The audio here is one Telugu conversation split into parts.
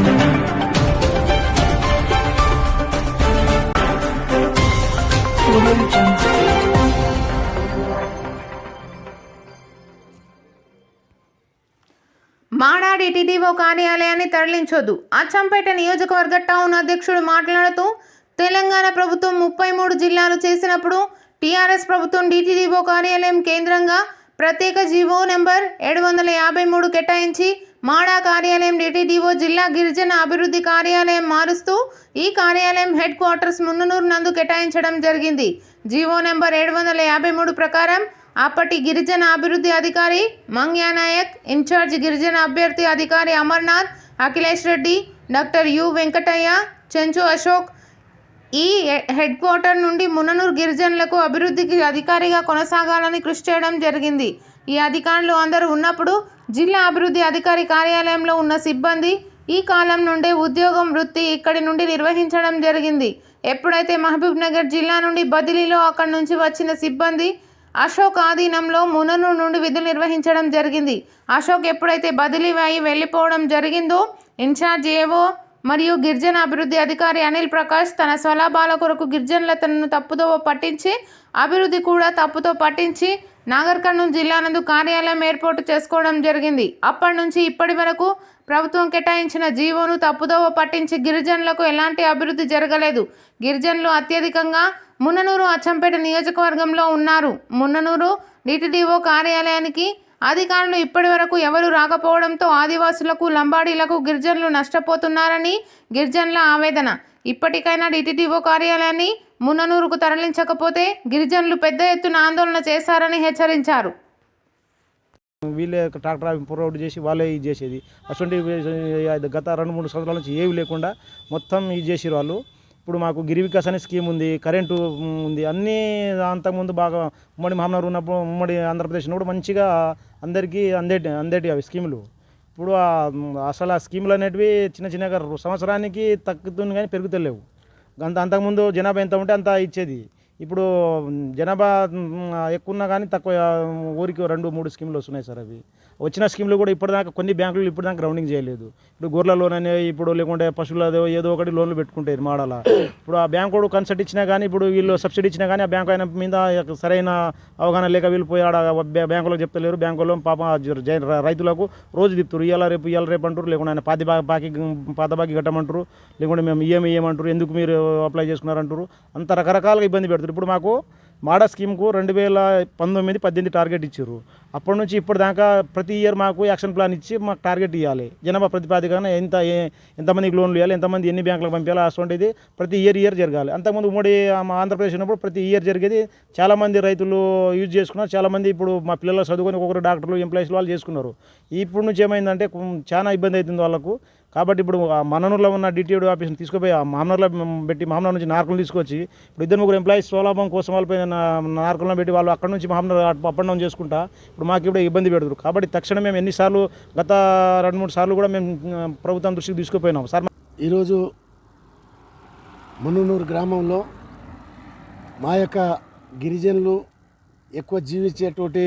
మాడా టీటీడీఓ కార్యాలయాన్ని తరలించొద్దు. అచ్చంపేట నియోజకవర్గ టౌన్ అధ్యక్షుడు మాట్లాడుతూ, తెలంగాణ ప్రభుత్వం 33 జిల్లాలు చేసినప్పుడు టీఆర్ఎస్ ప్రభుత్వం టీటీడీఓ కార్యాలయం కేంద్రంగా ప్రత్యేక జీవో నెంబర్ 753 కేటాయించి మాడా కార్యాలయం టీటీడీఓ జిల్లా గిరిజన అభివృద్ధి కార్యాలయం మారుస్తూ ఈ కార్యాలయం హెడ్ క్వార్టర్స్ మున్ననూరు నందు కేటాయించడం జరిగింది. జీవో నెంబర్ 753 ప్రకారం అప్పటి గిరిజన అభివృద్ధి అధికారి మంగ్యానాయక్, ఇన్ఛార్జ్ గిరిజన అభ్యర్థి అధికారి అమర్నాథ్, అఖిలేష్ రెడ్డి, డాక్టర్ యు వెంకటయ్య, చెంచు అశోక్ ఈ హెడ్ క్వార్టర్ నుండి మున్ననూరు గిరిజనులకు అభివృద్ధికి అధికారిగా కొనసాగాలని కృషి చేయడం జరిగింది. ఈ అధికారులు అందరూ ఉన్నప్పుడు జిల్లా అభివృద్ధి అధికారి కార్యాలయంలో ఉన్న సిబ్బంది ఈ కాలం నుండే ఉద్యోగం వృత్తి ఇక్కడి నుండి నిర్వహించడం జరిగింది. ఎప్పుడైతే మహబూబ్ నగర్ జిల్లా నుండి బదిలీలో అక్కడి నుంచి వచ్చిన సిబ్బంది అశోక్ ఆధీనంలో మున్ననూరు నుండి విధులు నిర్వహించడం జరిగింది. అశోక్ ఎప్పుడైతే బదిలీ అయి వెళ్ళిపోవడం జరిగిందో ఇన్ఛార్జ్ ఏవో మరియు గిరిజన అభివృద్ధి అధికారి అనిల్ ప్రకాష్ తన స్వలాభాల కొరకు గిరిజనులను తప్పుదో పట్టించి అభివృద్ధి కూడా తప్పుతో పట్టించి నాగర్ కర్నూలు జిల్లా నందు కార్యాలయం ఏర్పాటు చేసుకోవడం జరిగింది. అప్పటి నుంచి ఇప్పటి వరకు ప్రభుత్వం కేటాయించిన జీవోను తప్పుదోవ పట్టించి గిరిజనులకు ఎలాంటి అభివృద్ధి జరగలేదు. గిరిజనులు అత్యధికంగా మున్ననూరు అచ్చంపేట నియోజకవర్గంలో ఉన్నారు. మున్ననూరు టీటీడీఓ కార్యాలయానికి అధికారులు ఇప్పటి వరకు ఎవరు రాకపోవడంతో ఆదివాసులకు, లంబాడీలకు, గిరిజనులు నష్టపోతున్నారని గిరిజనుల ఆవేదన. ఇప్పటికైనా టీటీడీఓ కార్యాలయాన్ని మున్ననూరుకు తరలించకపోతే గిరిజనులు పెద్ద ఎత్తున ఆందోళన చేశారని హెచ్చరించారు. వీళ్ళే ట్రాక్టర్ ప్రొవైడ్ చేసి వాళ్ళే ఇది చేసేది. అటువంటి గత 2-3 సంవత్సరాల నుంచి ఏవి లేకుండా మొత్తం ఇది చేసారు వాళ్ళు. ఇప్పుడు మాకు గిరి వికాస్ అనే స్కీమ్ ఉంది, కరెంటు ఉంది, అన్నీ అంతకుముందు బాగా ఉమ్మడి మహమ్నార్ ఉన్నప్పుడు, ఉమ్మడి ఆంధ్రప్రదేశ్ ఉన్నప్పుడు మంచిగా అందరికీ అందేటి అవి స్కీములు. ఇప్పుడు అసలు ఆ స్కీములు అనేటివి చిన్నగా సంవత్సరానికి తగ్గుతుంది కానీ పెరుగుతలేవు. అంతకుముందు జనాభా ఎంత ఉంటే అంత ఇచ్చేది. ఇప్పుడు జనాభా ఎక్కువ ఉన్నా కానీ తక్కువ, ఊరికి 2-3 స్కీములు వస్తున్నాయి సార్. అవి వచ్చిన స్కీములు కూడా ఇప్పటిదాకా కొన్ని బ్యాంకులు ఇప్పటిదాకా రౌండింగ్ చేయలేదు. ఇప్పుడు గొర్రెల లోన్ అనే, ఇప్పుడు లేకుంటే పశువుల ఏదో ఒకటి లోన్లు పెట్టుకుంటారు మాడాల. ఇప్పుడు ఆ బ్యాంకు కన్సల్ట్ ఇచ్చినా కానీ, ఇప్పుడు వీళ్ళు సబ్సిడీ ఇచ్చినా కానీ ఆ బ్యాంకు ఆయన మీద సరైన అవగాహన లేక వీళ్ళు పోయి ఆడ బ్యాంకులకు చెప్తలేరు. బ్యాంకులో పాప రైతులకు రోజు తిప్పుతారు, ఇవాళ రేపు అంటారు, లేకుంటే ఆయన పాత బాకీ కట్టమంటారు, లేకుంటే మేము ఇయ్యమంటారు, ఎందుకు మీరు అప్లై చేసుకున్నారంటారు. అంత రకరకాలుగా ఇబ్బంది పెడతారు. ఇప్పుడు మాకు మాడా స్కీమ్కు 2019-18 టార్గెట్ ఇచ్చారు. అప్పటి నుంచి ఇప్పటిదాకా ప్రతి ఇయర్ మాకు యాక్షన్ ప్లాన్ ఇచ్చి మాకు టార్గెట్ ఇవ్వాలి. జనాభా ప్రతిపాదికన ఎంతమందికి లోన్లు ఇవ్వాలి, ఎంతమంది ఎన్ని బ్యాంకులకు పంపించాలి, అటువంటిది ప్రతి ఇయర్ జరగాలి. అంతకుముందు ఉమ్మడి ఆంధ్రప్రదేశ్ ఉన్నప్పుడు ప్రతి ఇయర్ జరిగేది. చాలామంది రైతులు యూజ్ చేసుకున్నారు. చాలామంది ఇప్పుడు మా పిల్లలు చదువుకొని ఒక్కొక్కరు డాక్టర్లు, ఎంప్లాయీస్ వాళ్ళు చేసుకున్నారు. ఇప్పుడు నుంచి ఏమైందంటే చాలా ఇబ్బంది అవుతుంది వాళ్ళకు. కాబట్టి ఇప్పుడు మననూరులో ఉన్న డిటిఓ ఆఫీస్ని తీసుకుపోయి మామనూరులో పెట్టి, మామనూరు నుంచి నార్కులు తీసుకొచ్చి ఇప్పుడు 2-3 ఎంప్లాయీస్ స్వలాభం కోసం వాళ్ళపైన నార్కులను పెట్టి వాళ్ళు అక్కడ నుంచి మామనూరు అప్ అండ్ డౌన్ చేసుకుంటా ఇప్పుడు మాకు ఇప్పుడు ఇబ్బంది పెడతారు. కాబట్టి తక్షణం మేము ఎన్నిసార్లు గత 2-3 సార్లు కూడా మేము ప్రభుత్వం దృష్టికి తీసుకుపోయినాం సార్. ఈరోజు మున్ననూరు గ్రామంలో మా యొక్క గిరిజనులు ఎక్కువ జీవించేటువంటి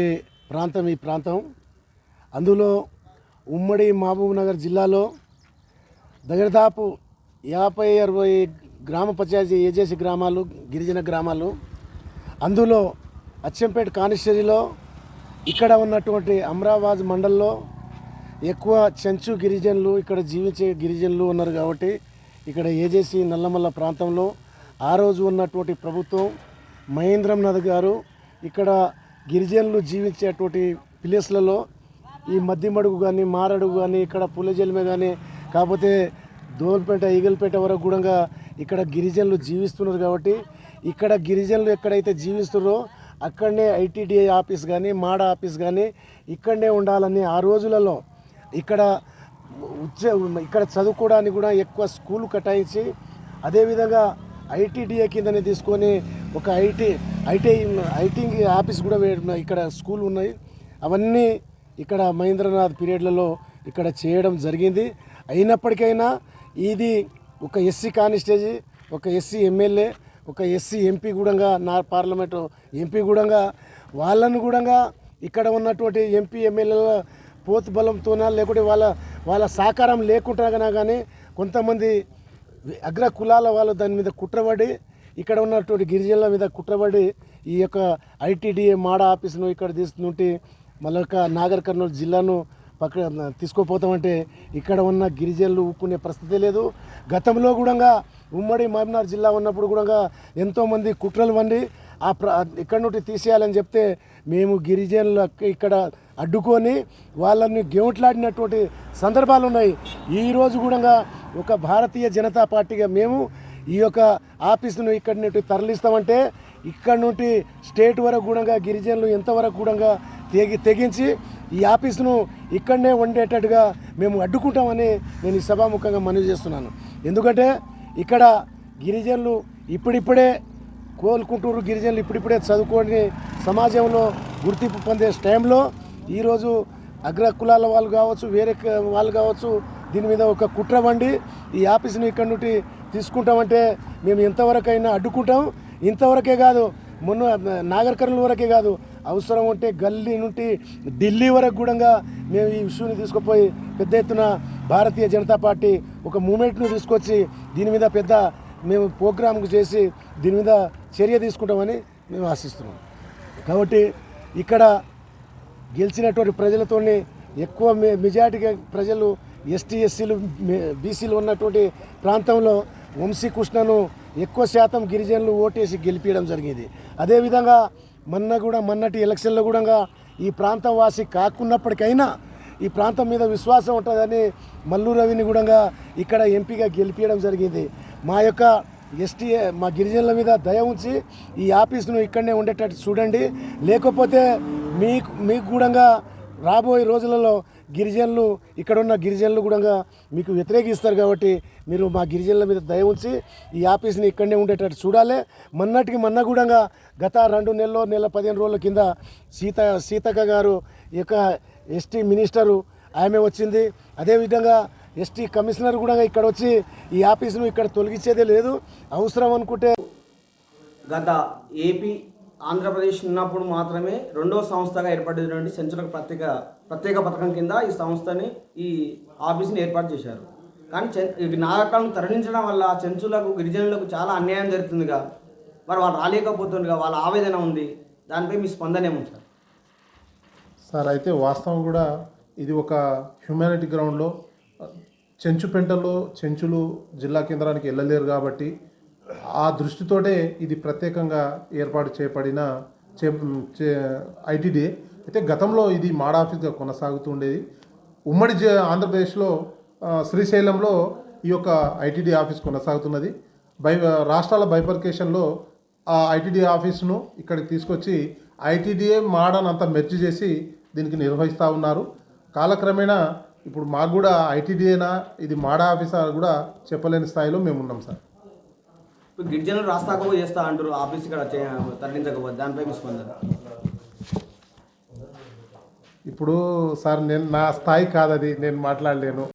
ప్రాంతం ఈ ప్రాంతం. అందులో ఉమ్మడి మహబూబ్ నగర్ జిల్లాలో దాదాపు 50-60 గ్రామ పంచాయతీ ఏజెన్సీ గ్రామాలు, గిరిజన గ్రామాలు. అందులో అచ్చంపేట కాన్స్టిట్యూన్సీలో ఇక్కడ ఉన్నటువంటి అమరాబాద్ మండల్లో ఎక్కువ చెంచు గిరిజనులు, ఇక్కడ జీవించే గిరిజనులు ఉన్నారు. కాబట్టి ఇక్కడ ఏజెన్సీ నల్లమల్ల ప్రాంతంలో ఆ రోజు ఉన్నటువంటి ప్రభుత్వం మహేంద్రనాథ్ గారు ఇక్కడ గిరిజనులు జీవించేటువంటి ప్లేస్లలో ఈ మద్దిమడుగు కానీ, మారడుగు కానీ, ఇక్కడ పుల్లజల్మే కానీ, కాకపోతే దోల్పేట, ఈగల్పేట వరకు కూడా ఇక్కడ గిరిజనులు జీవిస్తున్నారు. కాబట్టి ఇక్కడ గిరిజనులు ఎక్కడైతే జీవిస్తున్నారో అక్కడనే ఐటీడీఐ ఆఫీస్ కానీ, మాడా ఆఫీస్ కానీ ఇక్కడనే ఉండాలని ఆ రోజులలో ఇక్కడ చదువుకోవడానికి కూడా ఎక్కువ స్కూల్ కేటాయించి, అదేవిధంగా ఐటీడీఐ కిందనే తీసుకొని ఒక ఐటీ ఆఫీస్ కూడా ఇక్కడ స్కూల్ ఉన్నాయి. అవన్నీ ఇక్కడ మహేంద్రనాథ్ పీరియడ్లలో ఇక్కడ చేయడం జరిగింది. అయినప్పటికైనా ఇది ఒక ఎస్సీ కాన్స్టిట్యూన్సీ, ఒక ఎస్సీ ఎమ్మెల్యే, ఒక ఎస్సీ ఎంపీ కూడా, నా పార్లమెంటు ఎంపీ కూడా, వాళ్ళను కూడా ఇక్కడ ఉన్నటువంటి ఎంపీ ఎమ్మెల్యేల పోతు బలంతోనా లేకుంటే వాళ్ళ సహకారం లేకుండా కానీ కొంతమంది అగ్ర కులాల వాళ్ళు దాని మీద కుట్రబడి ఇక్కడ ఉన్నటువంటి గిరిజనుల మీద కుట్రబడి ఈ యొక్క ఐటీడీఏ మాడ ఆఫీసును ఇక్కడ తీసుకుంటే మళ్ళీ నాగర్ కర్నూలు జిల్లాను తీసుకోపోతామంటే ఇక్కడ ఉన్న గిరిజనులు ఊపుకునే పరిస్థితి లేదు. గతంలో కూడా ఉమ్మడి మహబూబ్నగర్ జిల్లా ఉన్నప్పుడు కూడా ఎంతోమంది కుట్రలు వండి ఇక్కడ నుండి తీసేయాలని చెప్తే మేము గిరిజనులకు ఇక్కడ అడ్డుకొని వాళ్ళని గేవుట్లాడినటువంటి సందర్భాలు ఉన్నాయి. ఈరోజు కూడా ఒక భారతీయ జనతా పార్టీగా మేము ఈ యొక్క ఆఫీసును ఇక్కడి నుండి తరలిస్తామంటే ఇక్కడ నుండి స్టేట్ వరకు కూడా గిరిజనులు ఎంతవరకు కూడా తెగించి ఈ ఆఫీసును ఇక్కడనే ఉండేటట్టుగా మేము అడ్డుకుంటామని నేను ఈ సభాముఖంగా మనవి చేస్తున్నాను. ఎందుకంటే ఇక్కడ గిరిజనులు ఇప్పుడిప్పుడే కోలుకుంటూరు, గిరిజనులు ఇప్పుడిప్పుడే చదువుకొని సమాజంలో గుర్తింపు పొందే టైంలో ఈరోజు అగ్ర కులాల వాళ్ళు కావచ్చు, వేరే వాళ్ళు కావచ్చు, దీని మీద ఒక కుట్ర వండి ఈ ఆఫీసుని ఇక్కడ నుండి తీసుకుంటామంటే మేము ఎంతవరకైనా అడ్డుకుంటాం. ఇంతవరకే కాదు, మొన్న నాగర్ కర్నూలు వరకే కాదు, అవసరం ఉంటే గల్లీ నుండి ఢిల్లీ వరకు కూడా మేము ఈ ఇష్యూని తీసుకుపోయి పెద్ద ఎత్తున భారతీయ జనతా పార్టీ ఒక మూమెంట్ను తీసుకొచ్చి దీని మీద పెద్ద మేము ప్రోగ్రాంకు చేసి దీని మీద చర్య తీసుకుంటామని మేము ఆశిస్తున్నాం. కాబట్టి ఇక్కడ గెలిచినటువంటి ప్రజలతో ఎక్కువ మెజార్టీగా ప్రజలు ఎస్టీ ఎస్సీలు బీసీలు ఉన్నటువంటి ప్రాంతంలో వంశీకృష్ణను ఎక్కువ శాతం గిరిజనులు ఓటేసి గెలిపించడం జరిగింది. అదేవిధంగా మొన్నటి ఎలక్షన్లో కూడా ఈ ప్రాంతం వాసి కాకున్నప్పటికైనా ఈ ప్రాంతం మీద విశ్వాసం ఉంటుందని మల్లు రవిని కూడా ఇక్కడ ఎంపీగా గెలిపించడం జరిగింది. మా యొక్క మా గిరిజనుల మీద దయ ఉంచి ఈ ఆఫీసును ఇక్కడనే ఉండేటట్టు చూడండి. లేకపోతే మీకు కూడా రాబోయే రోజులలో గిరిజనులు ఇక్కడ ఉన్న గిరిజనులు కూడా మీకు వ్యతిరేకిస్తారు. కాబట్టి మీరు మా గిరిజనుల మీద దయ ఉంచి ఈ ఆఫీస్ని ఇక్కడనే ఉండేటట్టు చూడాలి. మొన్న కూడా గత 2 నెలలు 15 రోజుల కింద సీతక్క గారు యొక్క ఎస్టీ మినిస్టరు ఆమె వచ్చింది. అదేవిధంగా ఎస్టీ కమిషనర్ కూడా ఇక్కడ వచ్చి ఈ ఆఫీసును ఇక్కడ తొలగించేదే లేదు. అవసరం అనుకుంటే గత ఏపీ ఆంధ్రప్రదేశ్ ఉన్నప్పుడు మాత్రమే రెండవ సంస్థగా ఏర్పడినటువంటి చెంచులకు ప్రత్యేక పథకం కింద ఈ సంస్థని ఈ ఆఫీస్ని ఏర్పాటు చేశారు. కానీ నాగరికాలను తరలించడం వల్ల చెంచులకు గిరిజనులకు చాలా అన్యాయం జరుగుతుందిగా, మరి వాళ్ళు రాలేకపోతుందిగా, వాళ్ళ ఆవేదన ఉంది. దానిపై మీ స్పందన ఏముంది సార్? సార్, అయితే వాస్తవం కూడా ఇది ఒక హ్యూమానిటీ గ్రౌండ్లో చెంచుపెంటలో చెంచులు జిల్లా కేంద్రానికి వెళ్ళలేరు కాబట్టి ఆ దృష్టితోటే ఇది ప్రత్యేకంగా ఏర్పాటు చేయబడిన ఐటీడీఏ. అయితే గతంలో ఇది మాడ ఆఫీస్గా కొనసాగుతూ ఉండేది. ఉమ్మడి ఆంధ్రప్రదేశ్లో శ్రీశైలంలో ఈ యొక్క ఐటీడీ ఆఫీస్ కొనసాగుతున్నది. రాష్ట్రాల బైఫర్కేషన్లో ఆ ఐటీడీ ఆఫీసును ఇక్కడికి తీసుకొచ్చి ఐటీడీఏ మాడని అంతా మెర్జ్ చేసి దీనికి నిర్వహిస్తూ ఉన్నారు. కాలక్రమేణా ఇప్పుడు మాకు కూడా ఐటీడీఏనా ఇది మాడ ఆఫీసా కూడా చెప్పలేని స్థాయిలో మేము ఉన్నాం సార్. ఇప్పుడు గిరిజనులు రాస్తాకో చేస్తా అంటారు, ఆఫీస్ ఇక్కడ తరలించకపోతే దానిపై మీ స్పందన? ఇప్పుడు సార్ నా స్థాయి కాదది, నేను మాట్లాడలేను.